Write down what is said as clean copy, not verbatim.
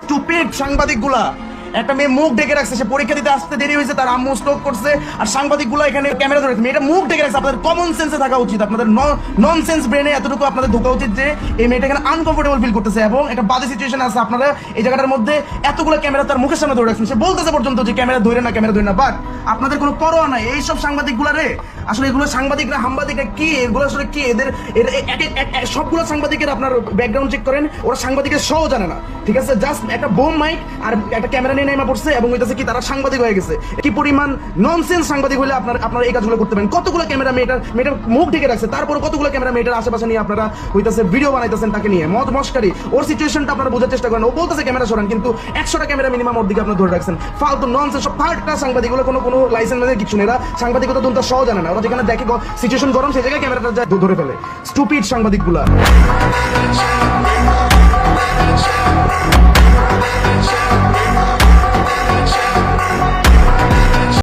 Stupid সাংবাদিকগুলা, একটা মেয়ে মুখ ঢেকে রাখছে, সে পরীক্ষা দিতে আসতে দেরি হয়েছে, তার আম্মু স্ট্রোক করছে, আর সাংবাদিকগুলো এখানে ক্যামেরা ধরে রাখছে। মেয়েটা মুখ ঢেকে রাখছে। আপনাদের কমন সেন্সে থাকা উচিত, আপনাদের ননসেন্স ব্রেনে এতটুকু আপনাদের ঢোকা উচিত যে এই মেয়েটা এখানে আনকমফোর্টেবল ফিল করতেছে এবং একটা বাজে সিচুয়েশন আছে। আপনারা এই জায়গাটার মধ্যে এতগুলো ক্যামেরা তার মুখের সামনে ধরে রাখছেন, সে বলতেছে পর্যন্ত যে ক্যামেরা ধরে না, ক্যামেরা ধরে না, বাট আপনাদের কোনো পরোয়া নাই। এইসব সাংবাদিকগুলা রে, আসলে এগুলো সাংবাদিকরা হামবাদিকরা কি, এগুলো আসলে কি, এদের সবগুলো সাংবাদিকের আপনার ব্যাকগ্রাউন্ড চেক করেন, ওরা সাংবাদিকের শো জানে না, ঠিক আছে? জাস্ট একটা বোম মাইক আর একটা ক্যামেরা নিয়ে নেমে পড়ছে এবং হইতাছে কি তারা সাংবাদিক হয়ে গেছে। কি পরিমাণ ননসেন্স সাংবাদিক হলে আপনারা এই কাজগুলো করতে পারেন? কতগুলো ক্যামেরা মেয়েটার মুখ ঢেকে রাখছে, তারপর কতগুলো ক্যামেরা মেয়েটার আশেপাশে নিয়ে আপনারা হইতাছে ভিডিও বানাইতেছেন তাকে নিয়ে মস্কারি। ওর সিচুয়েশনটা আপনারা বোঝার চেষ্টা করেন। ও বলতেছে ক্যামেরা সরান, কিন্তু 100টা ক্যামেরা মিনিমাম ওর দিকে আপনারা ধরে রাখছেন। ফালতু ননসেন্স সব ফালতু সাংবাদিক, কোনো লাইসেন্স নেই, কিছু নেই। এরা সাংবাদিকতা তো সহ জানে না। ওরা যেখানে দেখে সিচুয়েশন গরম সেই জায়গায় ক্যামেরাটা ধরে ফেলে। স্টুপিড সাংবাদিকগুলা।